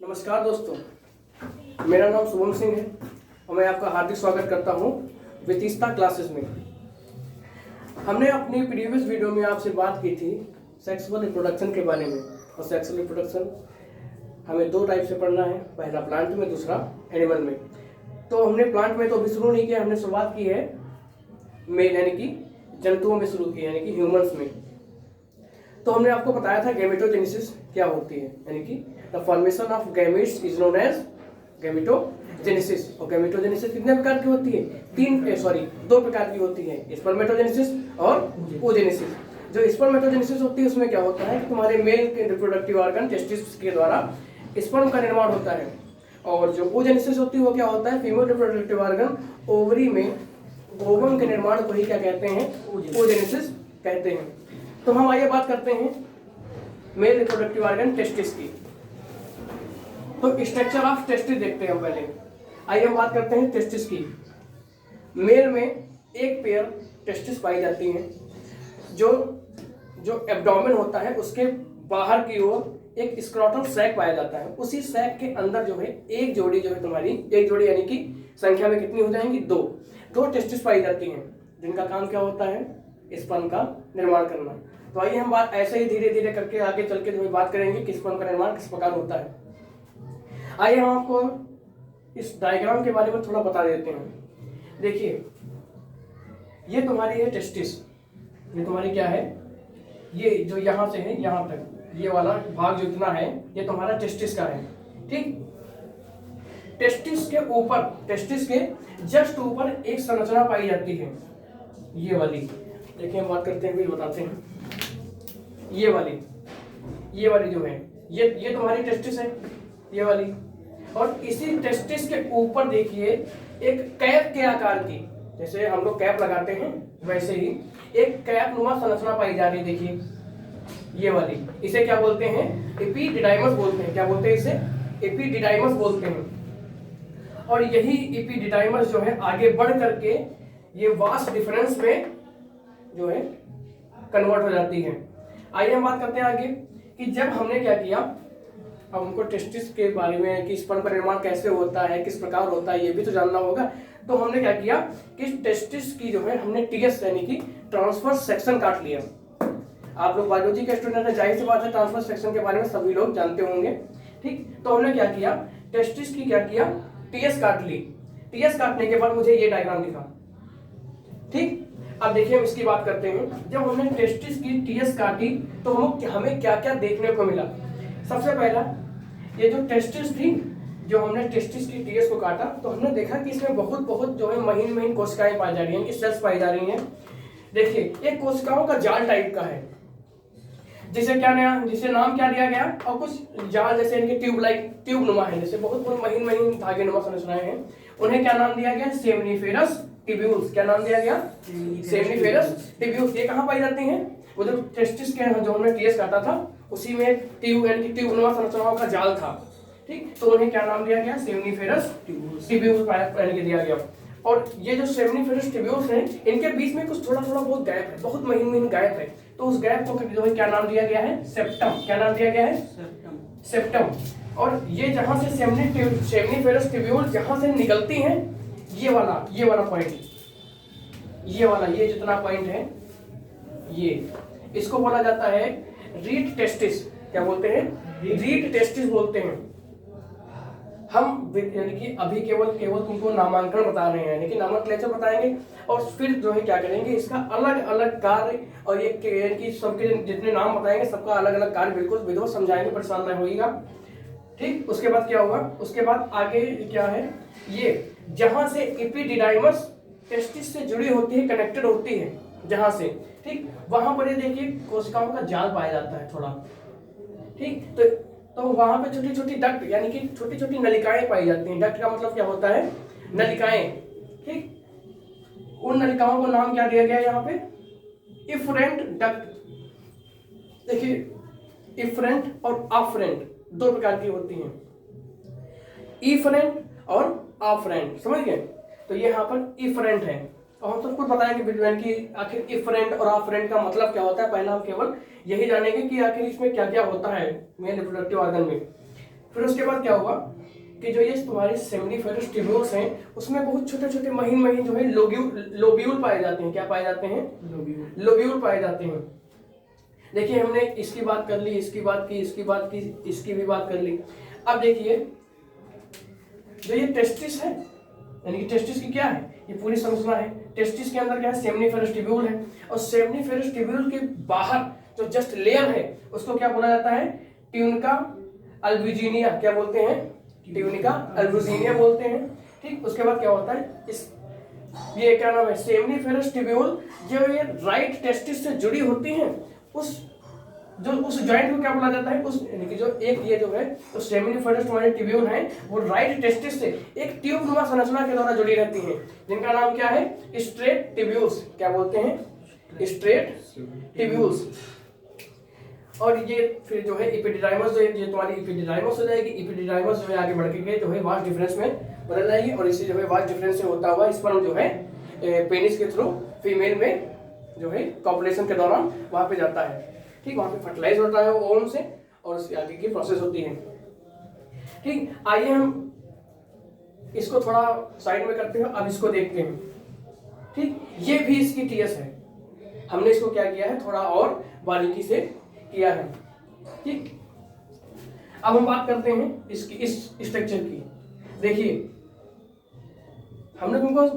नमस्कार दोस्तों, मेरा नाम शुभम सिंह है और मैं आपका हार्दिक स्वागत करता हूं वितीस्ता क्लासेस में। हमने अपनी प्रीवियस वीडियो में आपसे बात की थी सेक्सुअल रिप्रोडक्शन के बारे में। और सेक्सुअल रिप्रोडक्शन हमें दो टाइप से पढ़ना है, पहला प्लांट में, दूसरा एनिमल में। तो हमने प्लांट में तो अभी शुरू नहीं किया, हमने शुरुआत की है मेल यानी कि जंतुओं में शुरू की, यानी कि ह्यूमंस में। तो हमने आपको बताया था गैमेटोजेनेसिस क्या होती है, यानी कि the formation of gametes is known as gametogenesis. और गैमेटोजेनेसिस कितने प्रकार की होती है? दो प्रकार की होती है, स्पर्मेटोजेनेसिस और oogenesis। जो स्पर्मेटोजेनेसिस होती है उसमें क्या होता है कि तुम्हारे मेल के रिप्रोडक्टिव ऑर्गन टेस्टिस के द्वारा स्पर्म का निर्माण होता है। और जो oogenesis होती है वो क्या होता है, फीमेल रिप्रोडक्टिव ऑर्गन ओवरी में ओवम के निर्माण को ही क्या कहते हैं, oogenesis कहते हैं। तो हम आइए बात करते हैं मेल रिप्रोडक्टिव ऑर्गन टेस्टिस की। तो स्ट्रक्चर ऑफ टेस्टिस देखते हैं हम पहले। आइए हम बात करते हैं टेस्टिस की। मेल में एक पेयर टेस्टिस पाई जाती हैं, जो एब्डोमेन होता है उसके बाहर की ओर एक स्क्रोटल सैक पाया जाता है। उसी सैक के अंदर जो है एक जोड़ी जो है तुम्हारी, एक जोड़ी यानी कि संख्या में कितनी हो जाएंगी, दो टेस्टिस पाई जाती हैं, जिनका काम क्या होता है, स्पर्म का निर्माण करना। तो आइए हम बात ऐसे ही धीरे धीरे करके आगे चल के जो बात करेंगे कि स्पर्म का निर्माण किस प्रकार होता है। आइए हम आपको इस डायग्राम के बारे में थोड़ा बता देते हैं। देखिए, ये तुम्हारी है टेस्टिस, ये तुम्हारी क्या है, ये जो यहाँ से है यहाँ तक ये वाला भाग जो इतना है ये तुम्हारा टेस्टिस का है। ठीक, टेस्टिस के ऊपर, टेस्टिस के जस्ट ऊपर एक संरचना पाई जाती है, ये वाली। देखिए हम बात करते हैं फिर बताते हैं। ये वाली जो है ये तुम्हारी टेस्टिस है, ये वाली। और इसी टेस्टिस के ऊपर देखिए एक कैप के आकार की, जैसे हम लोग कैप लगाते हैं वैसे ही एक कैप नुमा संरचना पाई जा रही है। देखिए ये वाली, इसे क्या बोलते हैं, एपिडिडाइमस बोलते हैं। क्या बोलते हैं इसे, एपिडिडाइमस बोलते हैं। और यही एपिडिडाइमस जो है आगे बढ़ करके ये वास डिफरेंस में जो है कन्वर्ट हो जाती है। आइए हम बात करते हैं आगे कि जब हमने क्या किया, अब हमको टेस्टिस के बारे में कि स्पर्म का निर्माण कैसे होता है, किस प्रकार होता है, ये भी तो जानना होगा। तो हमने क्या किया कि टेस्टिस की जो है हमने टीएस यानी कि ट्रांसवर्स सेक्शन काट लिया। आप लोग बायोलॉजी के स्टूडेंट हैं, जाहिर सी बात है ट्रांसवर्स सेक्शन के बारे में सभी लोग जानते होंगे। ठीक, तो हमने क्या किया, टेस्टिस की क्या किया, टीएस काट ली। टीएस काटने के बाद मुझे ये डायग्राम दिखा। ठीक, अब देखिए हम इसकी बात करते हैं। जब हमने टेस्टिस की टीएस काटी तो हमें क्या क्या देखने को मिला। सबसे पहला, ये जो टेस्टिस थी, जो हमने टेस्टिस की टीएस को काटा तो हमने देखा कि इसमें बहुत जो है महीन कोशिकाएं पाई जा रही हैं, सेल्स पाई जा रही हैं। देखिए एक कोशिकाओं का जाल टाइप का है, जिसे नाम क्या दिया गया, और कुछ जाल जैसे इनके ट्यूब नुमा है, जैसे बहुत महीन धागे नुमा संरचनाएं हैं, उन्हें क्या नाम दिया गया, सेमनीफेरस ट्यूब्यूल्स। क्या नाम दिया गया, सेमनीफेरस ट्यूब्यूल्स। ये कहाँ पाई जाती हैं, वो जो टेस्टिस के जो हमने टीएस काटा था उसी में ट्यूब यानी कि ट्यूब नुमा संरचनाओं का जाल था। ठीक, तो उन्हें क्या नाम दिया गया, सेमनीफेरस ट्यूब्यूल्स यानी कि दिया गया। और ये जो सेमनीफेरस ट्यूब्यूल्स हैं इनके बीच में कुछ थोड़ा बहुत गैप है, बहुत महीन गैप है। तो उस गैप को जो है क्या नाम दिया गया है, सेप्टम। क्या नाम दिया गया है, सेप्टम। और ये जहां से सेमनीफेरस ट्यूब्यूल जहां से निकलती हैं, ये वाला पॉइंट, ये जितना पॉइंट है, ये इसको बोला जाता है रीट टेस्टिस। क्या बोलते हैं, रीट टेस्टिस बोलते हैं। हम यानी कि अभी केवल तुमको नामांकन बता रहे हैं, यानी कि नॉमेनक्लेचर बताएंगे, और फिर जो है क्या करेंगे, इसका अलग अलग कार्य और ये यानी कि सबके जितने नाम बताएंगे सबका अलग अलग कार्य बिल्कुल विधिवत समझाएंगे, परेशान नहीं होइएगा। ठीक, उसके बाद क्या होगा, उसके बाद आगे क्या है, ये जहां से एपिडिडाइमस टेस्टिस से जुड़ी होती है, कनेक्टेड होती है जहां से, ठीक, वहां पर ये देखिए कोशिकाओं का जाल पाया जाता है थोड़ा। ठीक, तो वहां पे छोटी छोटी डक्ट यानी कि छोटी छोटी नलिकाएं पाई जाती हैं। डक्ट का मतलब क्या होता है, नलिकाएं। ठीक, उन नलिकाओं को नाम क्या दिया गया है यहाँ पे, इफरेंट डक्ट। देखिए इफरेंट और अफरेंट दो प्रकार की होती हैं, इफरेंट और अफरेंट, समझ गए। तो ये यहाँ पर इफरेंट है, और हम सबको बताएंगे कि आखिर इफरेंट और अफरेंट का मतलब क्या होता है। पहला हम केवल यही जानेंगे कि आखिर इसमें क्या क्या होता है मेल रिप्रोडक्टिव ऑर्गन में। फिर उसके बाद क्या हुआ कि जो ये तुम्हारे सेमिनिफेरस ट्यूब्यूल्स हैं उसमें बहुत छोटे छोटे महीन महीन जो है लोब्यूल पाए जाते हैं। क्या पाए जाते हैं? लोब्यूल पाए जाते हैं। देखिए हमने इसकी बात कर ली, इसकी बात की, इसकी बात की, इसकी भी बात कर ली। अब देखिए जो ये टेस्टिस है, यानी कि टेस्टिस की क्या है, ये पूरी संरचना है। टेस्टिस के अंदर क्या है? सेमिनिफेरस ट्यूब्यूल है, और सेमिनिफेरस ट्यूब्यूल के बाहर जो जस्ट लेयर है उसको क्या बोला जाता है? ट्यूनिका अल्बुजिनिया। क्या बोलते हैं? ट्यूनिका अल्बुजिनिया बोलते हैं। ठीक, उसके बाद क्या होता है, इस ये क्या नाम है? सेमिनिफेरस ट्यूब्यूल जो ये राइट टेस्टिस से जुड़ी होती हैं, उस जॉइंट को क्या बोला जाता है? उस यानी कि जो एक ये जो है तो सेमिनिफेरस तुम्हारे ट्यूब्यूल है वो राइट टेस्टिस से एक ट्यूब नुमा संरचना के द्वारा जुड़ी रहती है, जिनका नाम क्या है? Straight tubules. क्या बोलते हैं? Straight tubules. और ये फिर जो है एपिडिडाइमस, जो ये तुम्हारी एपिडिडाइमस हो जाएगी। एपिडिडाइमस जो है आगे बढ़ के जो है वास्ट डिफरेंस में बदल जाएगी, और इसी जो है वास्ट डिफरेंस से होता हुआ स्पर्म जो है पेनिस के थ्रू फीमेल में जो है कॉपुलेशन के दौरान वहां पे जाता है। ठीक, वहां पे फर्टिलाइज होता है ओवम से, और उसके आगे की प्रोसेस होती है। ठीक, आइए हम इसको थोड़ा साइड में करते हैं, अब इसको देखते हैं। ठीक, ये भी इसकी टीएस है। हमने इसको क्या किया है? थोड़ा और बारीकी से किया है। ठीक, अब हम बात करते हैं इसकी इस स्ट्रक्चर की। देखिए हमने तुमको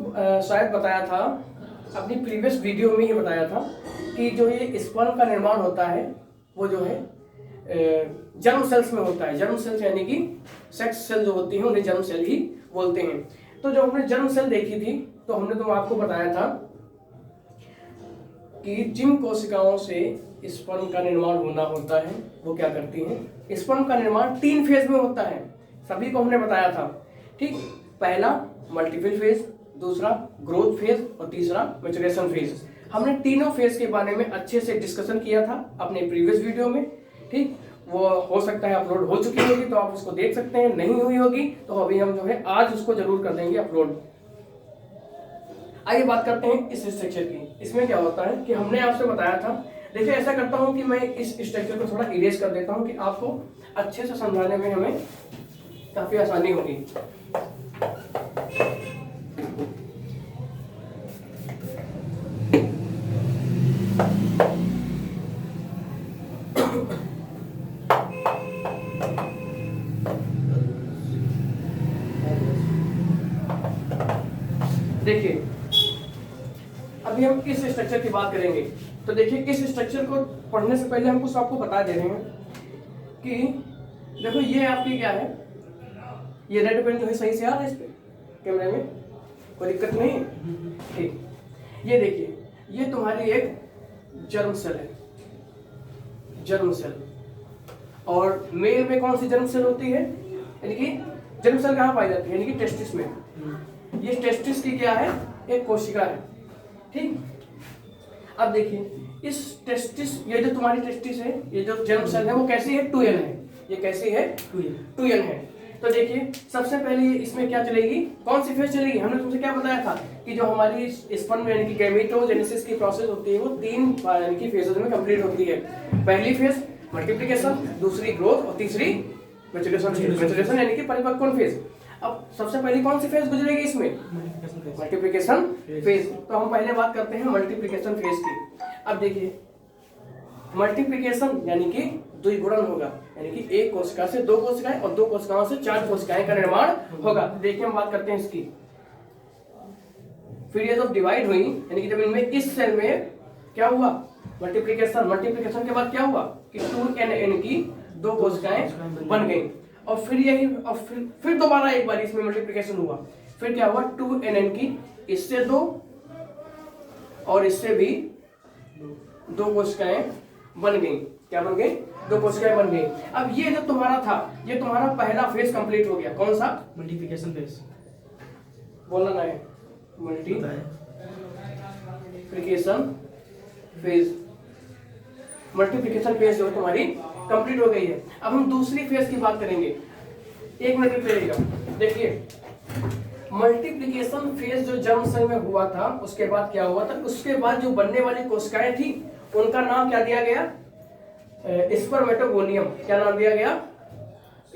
शायद बताया था, अपनी प्रीवियस वीडियो में ही बताया था कि जो ये स्पर्म का निर्माण होता है वो जो है जर्म सेल्स में होता है। जर्म सेल्स यानी कि सेक्स सेल जो होती हैं उन्हें जर्म सेल ही बोलते हैं। तो जब हमने जर्म सेल देखी थी तो हमने तो आपको बताया था कि जिन कोशिकाओं से स्पर्म का निर्माण होना होता है वो क्या करती हैं? स्पर्म का निर्माण 3 फेज में होता है, सभी को हमने बताया था। ठीक, पहला मल्टीपल फेज, दूसरा ग्रोथ फेज और तीसरा मैच्योरेशन फेज। हमने तीनों फेज के बारे में अच्छे से डिस्कशन किया था अपने प्रीवियस वीडियो में। ठीक, वो हो सकता है अपलोड हो चुकी होगी तो आप उसको देख सकते हैं, नहीं हुई होगी तो अभी हम जो है आज उसको जरूर कर देंगे अपलोड। आइए बात करते हैं इस स्ट्रक्चर की। इसमें क्या होता है कि हमने आपसे बताया था, देखिए ऐसा करता हूं कि मैं इस स्ट्रक्चर को थोड़ा इरेज कर देता हूं कि आपको अच्छे से समझाने में हमें काफी आसानी होगी। देखिए अभी हम इस स्ट्रक्चर की बात करेंगे। तो देखिए इस स्ट्रक्चर को पढ़ने से पहले हम कुछ आपको बता दे रहे हैं कि देखो ये आपकी क्या है, ये रेड पेन जो है सही से आ रहा है इस पे कैमरे में, कोई दिक्कत नहीं है? ठीक, ये देखिए ये तुम्हारी एक जर्म सेल है, जर्म सेल। और मेल में कौन सी जर्म सेल होती है? यानी कि जर्म सेल कहाँ पाई जाती है? यानी कि टेस्टिस में। ये टेस्टिस की क्या है? एक कोशिका है। ठीक, अब देखिए इस टेस्टिस, ये जो तुम्हारी टेस्टिस है, ये जो जर्म सेल है वो कैसी है? 2n है। ये कैसी है? 2n है। तो देखिए सबसे पहले इसमें क्या चलेगी? कौन सी फेज चलेगी? हमने तुमसे क्या बताया था कि जो हमारी स्पर्म यानी कि गैमेटोजेनेसिस की प्रोसेस होती है वो 3 यानी कि फेजेस में कंप्लीट होती है। पहली फेज मल्टीप्लिकेशन, दूसरी ग्रोथ और तीसरी मैच्योरेशन यानी कि परिपक्वन फेज। अब सबसे पहले कौन सी फेज गुजरेगी इसमें? Multiplication phase. तो हम पहले बात करते हैं मल्टीप्लिकेशन फेज की। अब देखिए मल्टीप्लिकेशन यानी कि द्विगुणन होगा, यानी कि एक कोशिका से 2 कोशिकाएं और 2 कोशिकाओं से 4 कोशिकाएं का निर्माण होगा। देखिए हम बात करते हैं इसकी। फिर ये जब डिवाइड हुई यानी कि जब इनमें इस सेल में क्या हुआ? मल्टीप्लिकेशन। मल्टीप्लिकेशन के बाद क्या हुआ कि 2nn की 2 कोशिकाएं बन गई। और फिर यही और फिर दोबारा एक बार इसमें मल्टीप्लिकेशन हुआ। फिर क्या हुआ? 2nn की इससे 2 और इससे भी 2 कोशिकाएं बन गई। क्या बन गई? 2 कोशिकाएं बन गई। अब ये जो तुम्हारा था, ये तुम्हारा पहला फेज कंप्लीट हो गया। कौन सा? Multiplication phase. बोलना ना है, मल्टीप्लिकेशन फेज। मल्टीप्लिकेशन फेज जो तुम्हारी कंप्लीट हो गई है। अब हम दूसरी फेज की बात करेंगे। 1 मिनट रुकिएगा। देखिए मल्टीप्लिकेशन फेज जो जर्म सेल में हुआ था उसके बाद क्या हुआ था? उसके बाद जो बनने वाली कोशिकाएं थी उनका नाम क्या दिया गया? स्पर्मेटोगोनियम। क्या नाम दिया गया?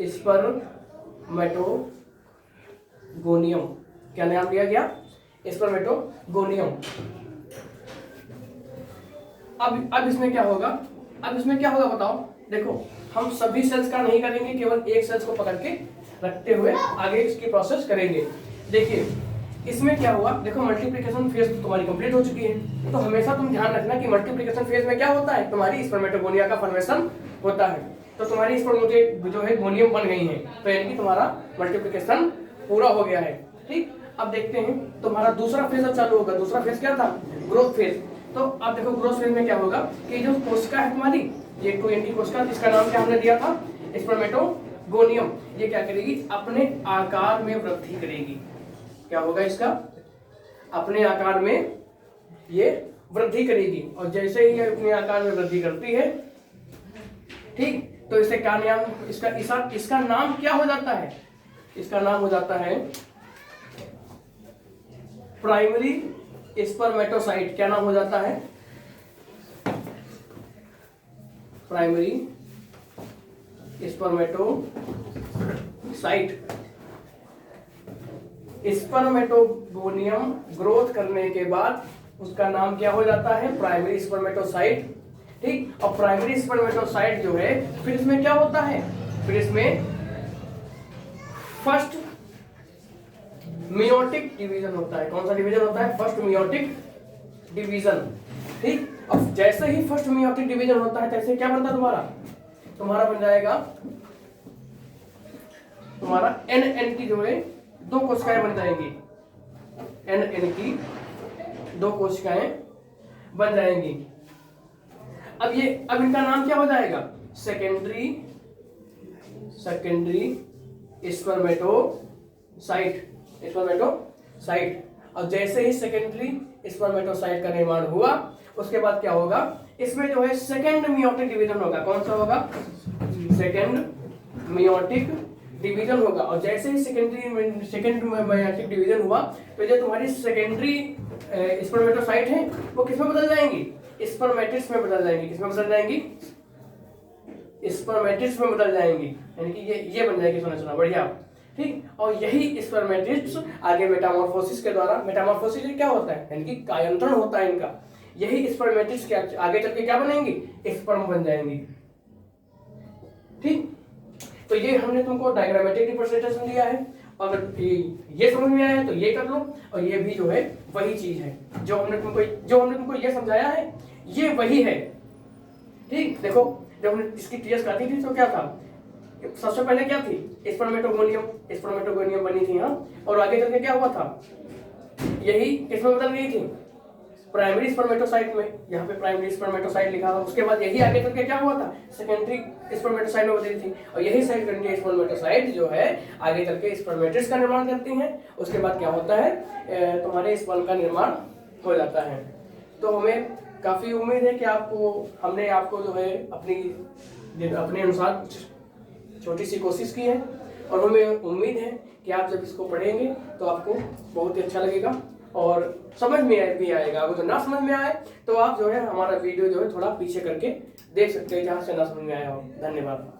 स्पर्मेटोगोनियम। क्या नाम दिया गया? स्पर्मेटोगोनियम। अब इसमें क्या होगा? बताओ। देखो, हम सभी सेल्स का नहीं करेंगे, केवल एक सेल्स को पकड़ के रखते हुए आगे इसकी प्रोसेस करेंगे। देखिए इसमें क्या हुआ, देखो मल्टीप्लिकेशन फेज तो तुम्हारी कंप्लीट हो चुकी है। तो हमेशा तुम ध्यान रखना कि मल्टीप्लिकेशन फेज में क्या होता है, तुम्हारी स्पर्मेटोगोनिया का फॉर्मेशन होता है। तो तुम्हारी स्पर्मेटो जो है गोनियम बन गई है, तो यानी कि तुम्हारा मल्टीप्लिकेशन पूरा हो गया है। ठीक, अब देखते हैं तुम्हारा दूसरा फेज अब चालू होगा। दूसरा फेज क्या था? Growth phase. तो अब देखो ग्रोथ फेज में क्या होगा कि जो कोशिका है तुम्हारी, ये 2 कोशिका, इसका नाम क्या हमने दिया था? स्पर्मेटोगोनियम। ये क्या करेगी? अपने आकार में वृद्धि करेगी। क्या होगा इसका? अपने आकार में ये वृद्धि करेगी। और जैसे ही ये अपने आकार में वृद्धि करती है, ठीक, तो इसे क्या नाम, इसका नाम क्या हो जाता है? इसका नाम हो जाता है प्राइमरी स्पर्मेटोसाइट। क्या नाम हो जाता है? Primary spermatocyte. स्पर्मेटोगोनियम ग्रोथ करने के बाद उसका नाम क्या हो जाता है? Primary spermatocyte. ठीक, और प्राइमरी स्पर्मेटोसाइट जो है, फिर इसमें क्या होता है? फिर इसमें फर्स्ट मियोटिक डिवीजन होता है। कौन सा डिवीजन होता है? First meiotic division. ठीक, अब जैसे ही फर्स्ट मियोटिक डिवीजन होता है, तैसे क्या बनता है तुम्हारा बन जाएगा तुम्हारा एन की जो है 2 कोशिकाएं बन जाएंगी। एन की 2 कोशिकाएं बन जाएंगी। अब इनका नाम क्या हो जाएगा? Secondary spermatocyte. और जैसे ही सेकेंडरी स्पर्मेटोसाइट का निर्माण हुआ, उसके बाद क्या होगा? इसमें जो है सेकेंड मियोटिक डिवीजन होगा। कौन सा होगा? सेकेंड मियोटिक डिवीजन होगा। और जैसे ही सेकेंड मियोटिक डिवीजन हुआ, तो जो तुम्हारी सेकेंडरी स्पर्मेटोसाइट है, वो किसमें बदल जाएंगी? स्पर्मेटिड्स में बदल जाएंगी। किसमें बदल जाएंगी? स्पर्मेटिड्स में बदल जाएंगी। यानी कि ये बन जाएगी। सुना बढ़िया। ठीक, और यही स्पर्मेटिड्स आगे मेटामॉर्फोसिस के द्वारा, मेटामॉर्फोसिस क्या होता है? यानी कि कायांतरण होता है इनका। यही स्पर्मेटिड्स क्या आगे चल के क्या बनेंगी? स्पर्म बन जाएंगी। ठीक, तो ये हमने तुमको डायग्रामेटिक रिप्रेजेंटेशन दिया है। अगर ये समझ में आया है तो ये कर लो। और ये भी जो है वही चीज है जो हमने तुमको ये समझाया है, ये वही है। ठीक, देखो जब हमने इसकी टीएस काटी थी तो क्या था? सबसे पहले क्या थी? स्पर्मेटोगोनियम बनी थी। हाँ, और आगे चल के क्या हुआ था? यही किसमें बदल गई थी? प्राइमरी स्पर्मेटोसाइट में। यहाँ पे प्राइमरी स्पर्मेटोसाइट लिखा था। उसके बाद यही आगे चल के क्या हुआ था? सेकेंडरी स्पर्मेटोसाइट में बदली थी। और यही सेकेंडरी स्पर्मेटोसाइट जो है आगे चल के स्पर्मेटिड्स का निर्माण करती हैं। उसके बाद क्या होता है? तुम्हारे स्पर्म का निर्माण हो जाता है। तो हमें काफी उम्मीद है कि हमने आपको जो है अपने अनुसार छोटी सी कोशिश की है। और हमें उम्मीद है कि आप जब इसको पढ़ेंगे तो आपको बहुत ही अच्छा लगेगा और समझ में भी आएगा। अगर तो ना समझ में आए तो आप जो है हमारा वीडियो जो है थोड़ा पीछे करके देख सकते हैं, जहाँ से ना समझ में आया हो। धन्यवाद।